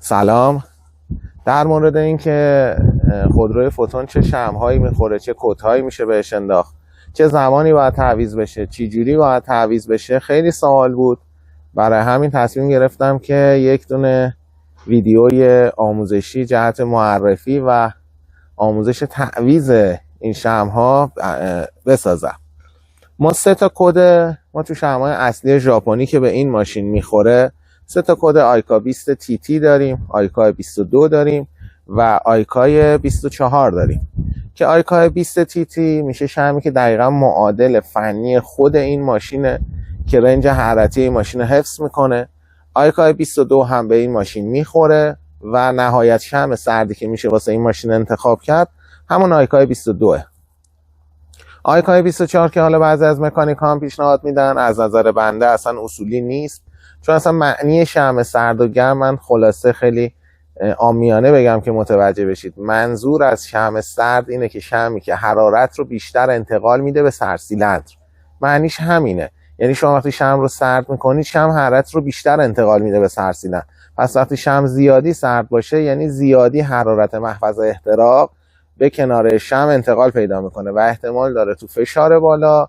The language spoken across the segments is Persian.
سلام. در مورد اینکه خودروی فوتون چه شمع‌هایی میخوره، چه کدهایی میشه بهش انداخت، چه زمانی باید تعویض بشه، چه جوری باید تعویض بشه، خیلی سوال بود. برای همین تصمیم گرفتم که یک دونه ویدیوی آموزشی جهت معرفی و آموزش تعویض این شمع‌ها بسازم. ما سه تا کد تو شمع‌های اصلی ژاپنی که به این ماشین میخوره، سه تا کد آیکا 20 تی تی داریم، آیکا 22 داریم و آیکا 24 داریم. که آیکا 20 تی تی میشه شمعی که دقیقا معادل فنی خود این ماشینه که رنج حرارتی این ماشین حفظ میکنه. آیکا 22 هم به این ماشین میخوره و نهایت شمع سردی که میشه واسه این ماشین انتخاب کرد همون آیکا 22. آیکا 24 که حالا بعضی از مکانیک ها هم پیشنهاد میدن، از نظر بنده اصلا اصولی نیست، چون اصلا معنی شمع سرد و گرم من خلاصه خیلی عامیانه بگم که متوجه بشید. منظور از شمع سرد اینه که شمعی که حرارت رو بیشتر انتقال میده به سرسیلندر، معنیش همینه. یعنی شما وقتی شمع رو سرد میکنید، شمع حرارت رو بیشتر انتقال میده به سرسیلندر. پس وقتی شمع زیادی سرد باشه، یعنی زیادی حرارت محفظه احتراق به کنار شمع انتقال پیدا میکنه و احتمال داره تو فشار بالا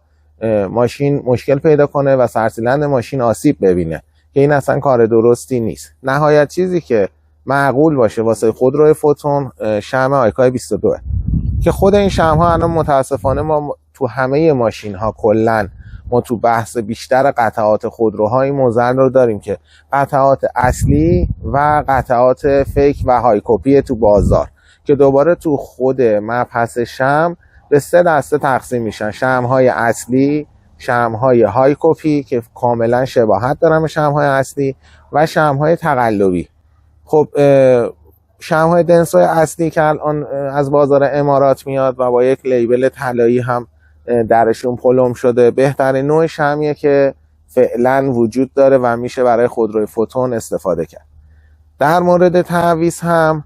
ماشین مشکل پیدا کنه و سرسیلندر ماشین آسیب ببینه، که این اصلا کار درستی نیست. نهایت چیزی که معقول باشه واسه خودروی فوتون شمع آیکا 22 که خود این شمع ها الان متاسفانه ما تو همه ماشین ها کلن ما تو بحث بیشتر قطعات خودروها این موضوع رو داریم که قطعات اصلی و قطعات فیک و های کپی تو بازار، که دوباره تو خود مبحث شمع به 3 دسته تقسیم میشن: شمع‌های اصلی، شمع‌های های کپی که کاملا شباهت دارن به شمع‌های اصلی و شمع‌های تقلبی. خب شمع‌های دنسای اصلی که الان از بازار امارات میاد و با یک لیبل طلایی هم درشون پلم شده، بهترین نوع شمعیه که فعلا وجود داره و میشه برای خودروی فوتون استفاده کرد. در مورد تعویض هم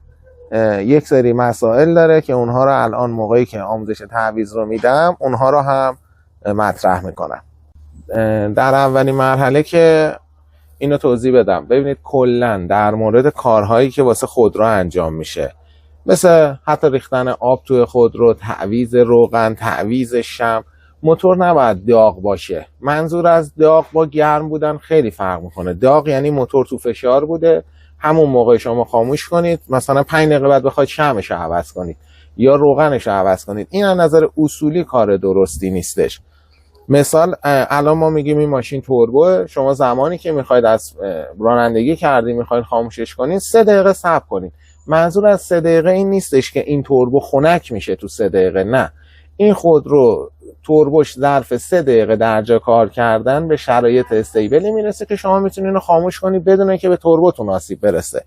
یک سری مسائل داره که اونها رو الان موقعی که آموزش تعویض رو میدم اونها رو هم مطرح میکنم. در اولین مرحله که اینو توضیح بدم، ببینید کلا در مورد کارهایی که واسه خودرو انجام میشه، مثل حتی ریختن آب توی خودرو، تعویض روغن، تعویض شمع، موتور نباید داغ باشه. منظور از داغ با گرم بودن خیلی فرق میکنه. داغ یعنی موتور تو فشار بوده، همون موقع شما خاموش کنید، مثلا 5 دقیقه بعد بخواید شمعش رو عوض کنید یا روغنش رو عوض کنید، این از نظر اصولی کار درستی نیستش. مثال الان ما میگیم این ماشین توربوه، شما زمانی که میخواید از رانندگی کردی میخواید خاموشش کنید 3 دقیقه صبر کنید. منظور از 3 دقیقه این نیستش که این توربو خنک میشه تو 3 دقیقه، نه، این خودرو توربوش ظرف 3 دقیقه درجا کار کردن به شرایط استیبلی میرسه که شما میتونید اینو خاموش کنید بدون اینکه به توربوتون آسیب برسه.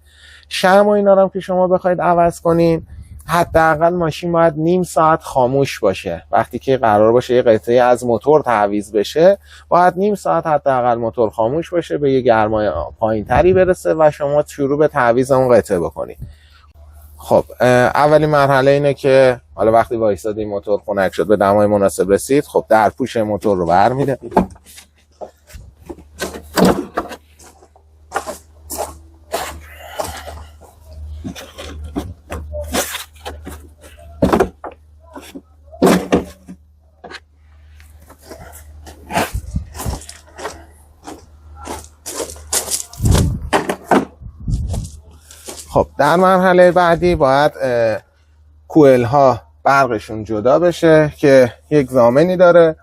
شمع و اینا هم که شما بخواید عوض کنین، حداقل ماشین باید نیم ساعت خاموش باشه. وقتی که قرار باشه یه قطعه از موتور تعویض بشه، باید نیم ساعت حداقل موتور خاموش باشه، به یه گرمای پایینتری برسه و شما شروع به تعویض اون قطعه بکنید. خب اولین مرحله اینه که حالا وقتی وایسادی موتور خنک شد، به دمای مناسب رسید، خب در پوش موتور رو برمی‌دارید. خب در مرحله بعدی باید کوئل ها برقشون جدا بشه که یک ضامنی داره،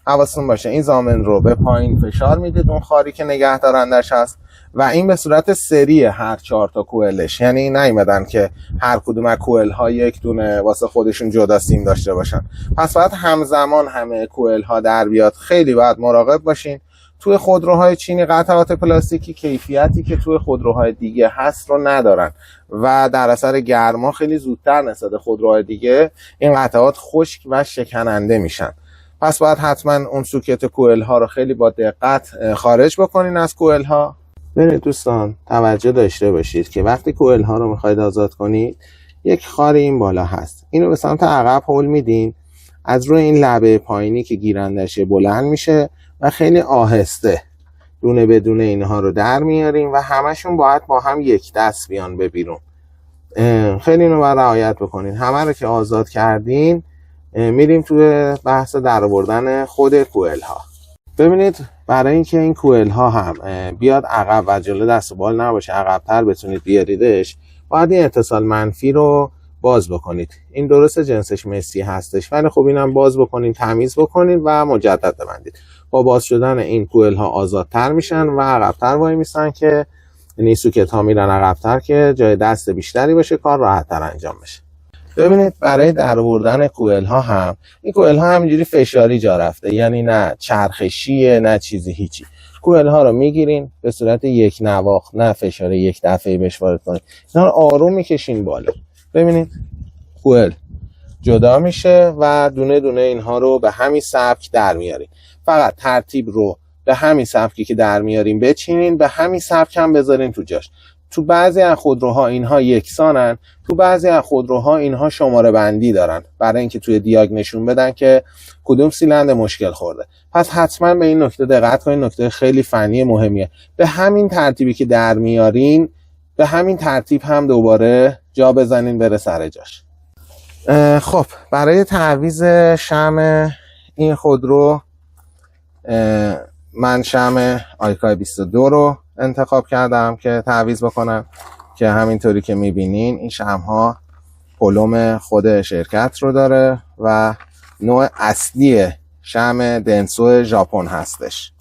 حواستون باشه این ضامن رو به پایین فشار میدید، اون خاری که نگه دارندش هست، و این به صورت سری هر 4 تا کوئلش، یعنی نیومدن که هر کدوم از کوئل ها یک دونه واسه خودشون جدا سیم داشته باشن. پس باید همزمان همه کوئل ها در بیاد. خیلی باید مراقب باشین توی خودروهای چینی قطعات پلاستیکی کیفیتی که توی خودروهای دیگه هست رو ندارن و در اثر گرما خیلی زودتر نسبت خودروهای دیگه این قطعات خشک و شکننده میشن. پس باید حتما اون سوکت کوئل ها رو خیلی با دقت خارج بکنین از کوئل ها. ببینید دوستان، توجه داشته باشید که وقتی کوئل ها رو میخواید آزاد کنید، یک خاری این بالا هست، اینو به سمت عقب هول میدین، از روی این لبه پایینی که گیرندشه بلند میشه و خیلی آهسته دونه بدونه اینها رو در میاریم و همشون باید با هم یک دست بیان به بیرون. خیلی اینو باید رعایت بکنین. همه رو که آزاد کردین میریم توی بحث در آوردن خود کوئل ها. ببینید برای اینکه این کوئل ها هم بیاد عقب و جلو دست و بال نباشه، عقب‌تر بتونید بیاریدش، باید این اتصال منفی رو باز بکنید. این درست جنسش مسی هستش ولی خب اینم باز بکنید، تمیز بکنید و مجدد ببندید. با باز شدن این کوئل ها آزادتر میشن و عقب‌تر وای میسن که یعنی سوکت ها میرن عقب‌تر که جای دست بیشتری باشه، کار راحت‌تر انجام بشه. ببینید برای در آوردن کوئل ها هم این کوئل ها همینجوری فشاری جا رفته، یعنی نه چرخشیه نه چیزی هیچی. کوئل ها رو میگیرین به صورت یک نواخت، نه فشاری یک دفعه بهش وارد کنید. اینا رو آروم میکشین بالا. ببینید کوئل جدا میشه و دونه دونه اینها رو به همین سبک در میارین. فقط ترتیب رو به همین سبکی که در میارین بچینین، به همین سبک هم بذارین تو جاش. تو بعضی از خودروها اینها یکسانن، تو بعضی از خودروها اینها شماره بندی دارن برای اینکه توی دیاگ نشون بدن که کدوم سیلندر مشکل خورده. پس حتما به این نکته دقت کنین، نکته خیلی فنی مهمیه. به همین ترتیبی که در میارین به همین ترتیب هم دوباره جا بزنین بره سر جاش. خب برای تعویض شمع این خودرو من شمع آیکای 22 رو انتخاب کردم که تعویض بکنم که همینطوری که میبینین این شمع ها پلوم خود شرکت رو داره و نوع اصلی شمع دنسو ژاپن هستش.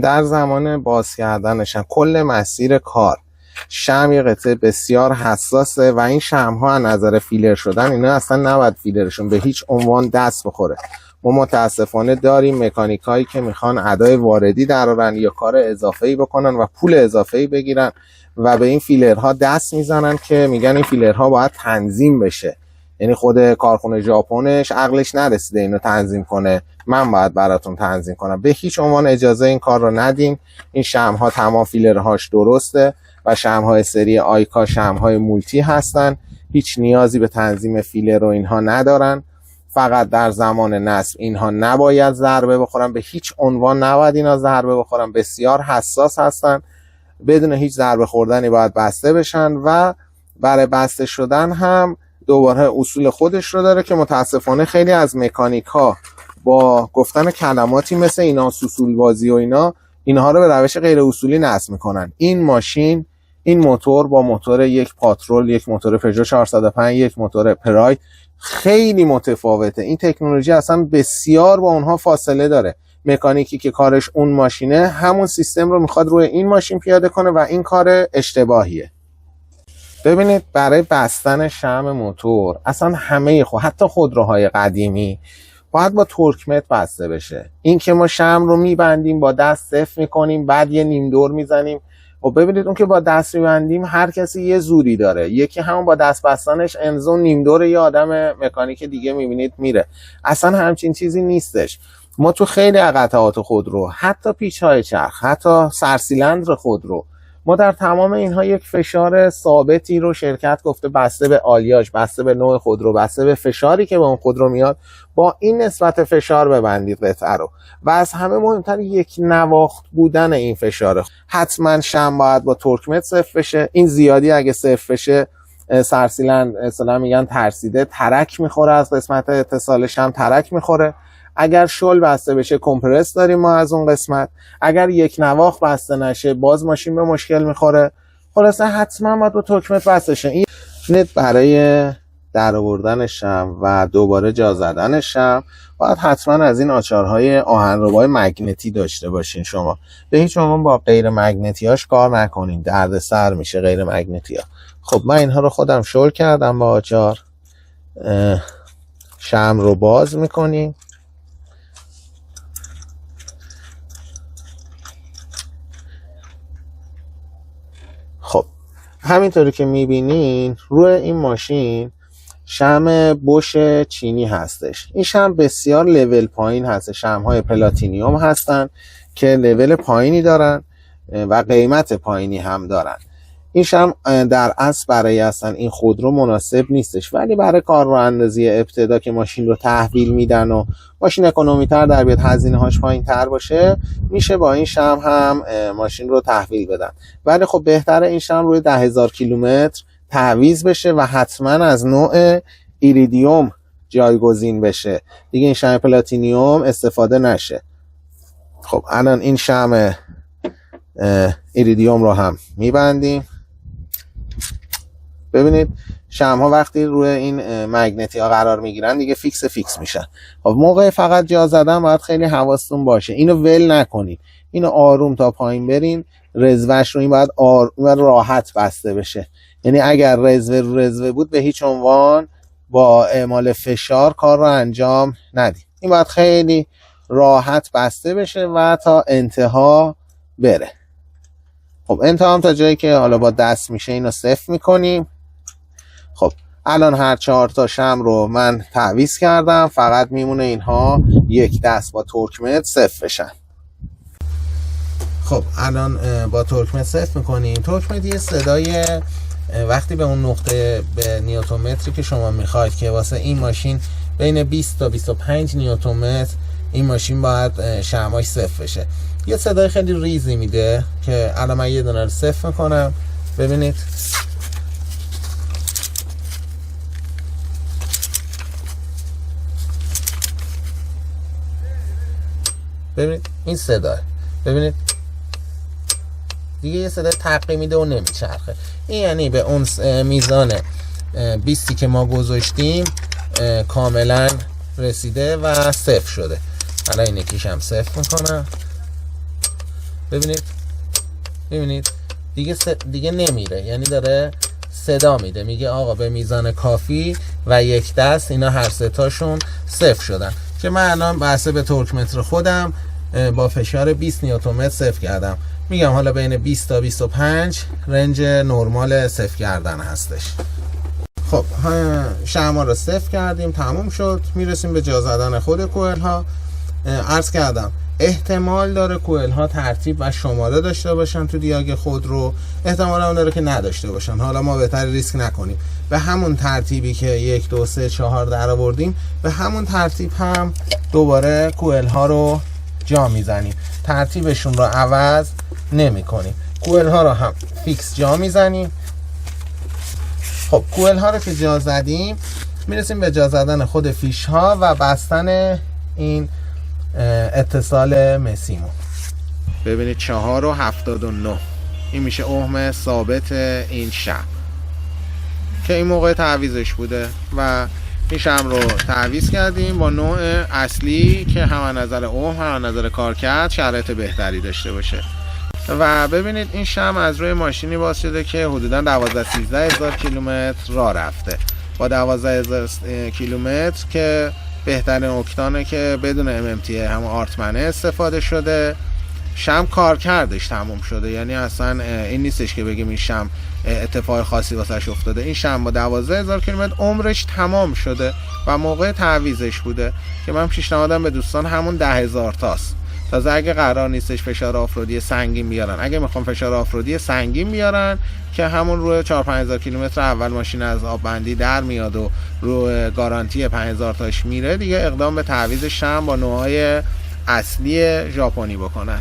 در زمان باز کردنش کل مسیر کار شمع یه قطعه بسیار حساسه و این شمع ها از نظر فیلر شدن اینا اصلا نباید فیلرشون به هیچ عنوان دست بخوره. ما متاسفانه داریم مکانیک هایی که میخوان ادای واردی درارن یا کار اضافه‌ای بکنن و پول اضافه‌ای بگیرن و به این فیلرها دست میزنن که میگن این فیلرها باید تنظیم بشه. یعنی خود کارخونه ژاپنش عقلش نرسیده اینو تنظیم کنه، من باید براتون تنظیم کنم. به هیچ عنوان اجازه این کار رو ندین. این شمع‌ها تمام فیلرهاش درسته و شمع‌های سری آیکا شمع‌های مولتی هستن، هیچ نیازی به تنظیم فیلر و اینها ندارن. فقط در زمان نصب اینها نباید ضربه بخورن، به هیچ عنوان نباید اینا ضربه بخورن، بسیار حساس هستن. بدون هیچ ضربه خوردنی باید بسته بشن و برای بسته شدن هم دوباره اصول خودش رو داره که متاسفانه خیلی از مکانیک ها با گفتن کلماتی مثل اینا سوسول بازی و اینها رو به روش غیر اصولی نصب میکنن. این ماشین، این موتور با موتور یک پاترول، یک موتور پژو 405، یک موتور پراید خیلی متفاوته. این تکنولوژی اصلا بسیار با اونها فاصله داره. مکانیکی که کارش اون ماشینه همون سیستم رو میخواد روی این ماشین پیاده کنه و این کار اشتباهیه. ببینید برای بستن شمع موتور اصلا همه حتی خودروهای قدیمی باید با تورکمت بسته بشه. این که ما شمع رو میبندیم با دست صفر میکنیم بعد یه نیم دور میزنیم و ببینید اون که با دست میبندیم هر کسی یه زوری داره، یکی همون با دست بستنش امضا نیم دور یه آدم مکانیک دیگه میبینید میره. اصلا همچین چیزی نیستش. ما تو خیلی قطعات خودرو، حتی پیچ‌های چرخ، حتی سرسیلندر خودرو، ما در تمام اینها یک فشار ثابتی رو شرکت گفته بسته به آلیاژ، بسته به نوع خودرو، بسته به فشاری که به اون خودرو میاد، با این نسبت فشار ببندید قطعه رو. و از همه مهمتر یک نواخت بودن این فشاره. حتما شمع باید با تورکمت صفر بشه. این زیادی اگه صفر بشه سرسیلندر اصلا میگن ترسیده، ترک میخوره، از قسمت اتصال شمع ترک میخوره. اگر شل بسته بشه کمپرس داریم ما از اون قسمت. اگر یک نواخت بسته نشه باز ماشین به مشکل میخوره. خلاصه حتما باید با تورکمت بسته شه. این برای در آوردن شمع و دوباره جا زدن شمع باید حتما از این آچارهای آهنربای مگنتی داشته باشین. شما به هیچ عنوان با غیر مگنتی هاش کار نکنین، دردسر میشه غیر مگنتی ها. خب من اینها رو خودم شل کردم با آچار. شمع رو باز میکنیم. خب همینطوری که میبینین روی این ماشین شمع بوش چینی هستش. این شمع بسیار لول پایین هست. شمع‌های پلاتینیوم هستن که لول پایینی دارن و قیمت پایینی هم دارن. این شمع در اصل برای اصلا این خودرو مناسب نیستش، ولی برای کارراندازی ابتدا که ماشین رو تحویل میدن و ماشین اکونومی تر در بیاد، هزینه هاش پایین تر باشه، میشه با این شمع هم ماشین رو تحویل بدن. ولی خب بهتره این شمع روی 10,000 کیلومتر تعویض بشه و حتما از نوع ایریدیوم جایگزین بشه، دیگه این شمع پلاتینیوم استفاده نشه. خب الان این شمع ایریدیوم رو هم میبندیم. ببینید شمع ها وقتی روی این مگنتی ها قرار میگیرن دیگه فیکس میشن. خب موقع فقط جا زدن باید خیلی حواستون باشه، اینو ول نکنید، اینو آروم تا پایین برین. رزوهش رو این باید راحت بسته بشه، یعنی اگر رزوه بود به هیچ عنوان با اعمال فشار کار رو انجام ندید. این باید خیلی راحت بسته بشه و تا انتها بره. خب انتها هم تا جایی که حالا با دست میشه اینو صفر میکنیم. خب الان هر 4 تا شمع رو من تعویض کردم، فقط میمونه اینها یک دست با تورکمتر صفر بشن. خب الان با تورکمتر صفر میکنیم. تورکمتر یه صدای وقتی به اون نقطه به نیوتنمتری که شما میخواید که واسه این ماشین بین 20 تا 25 نیوتنمتر این ماشین باید شمعش صفر بشه، یه صدای خیلی ریزی میده که الان من یه دونه رو صفر میکنم. ببینید این صدا، ببینید دیگه یه صدای تقی میده و نمیچرخه. این یعنی به اون میزان 20 که ما گذاشتیم کاملا رسیده و صفر شده. حالا این یکیش هم صفر میکنم. ببینید دیگه نمیره، یعنی داره صدا میده، میگه آقا به میزان کافی و یک دست اینا هر سه تاشون صفر شدن. که من الان بحثه به تورکمتر خودم با فشار 20 نیوتنمتر صفر کردم. میگم حالا بین 20 تا 25 رنج نرمال صفر کردن هستش. خب شمع رو صفر کردیم، تموم شد. میرسیم به جا زدن خود کوئل ها. عرض کردم احتمال داره کوئل ها ترتیب و شماره داشته باشن تو دیاگ خودرو، احتمال هم داره که نداشته باشن. حالا ما بهتر ریسک نکنیم، به همون ترتیبی که 1 2 3 4 در آوردیم به همون ترتیب هم دوباره کوئل ها رو جا میزنیم، ترتیبشون رو عوض نمی کنیم. کوئل ها رو هم فیکس جا میزنیم. خب کوئل ها رو که جا زدیم میرسیم به جا زدن خود فیش ها و بستن این اتصال مسیمو. ببینید 4.79 این میشه اوم ثابت این شمع که این موقع تعویضش بوده و این شمع رو تعویض کردیم با نوع اصلی که هم از نظر اوم هم از نظر کارکرد شرایط بهتری داشته باشه. و ببینید این شمع از روی ماشینی باز شده که حدودا 12-13 هزار کیلومتر راه رفته. با 12,000 کیلومتر که بهترین اکتانه که بدون MMT همون آرتمنه استفاده شده. شمع کارکردش تموم شده، یعنی اصلا این نیستش که بگیم این شمع اتفاق خاصی واسش افتاده. این شمع با 12,000 کیلومتر عمرش تمام شده و موقع تعویضش بوده که من پیشنهادم به دوستان همون 10,000 تاست. تازه اگه قرار نیستش فشار آفرودی سنگین بیارن، اگه میخوام فشار آفرودی سنگین بیارن که همون روی 4-5 هزار کیلومتر اول ماشین از آب بندی در میاد و روی گارانتی 5,000 تاش میره، دیگه اقدام به تعویض شمع با نوعهای اصلی ژاپنی بکنن.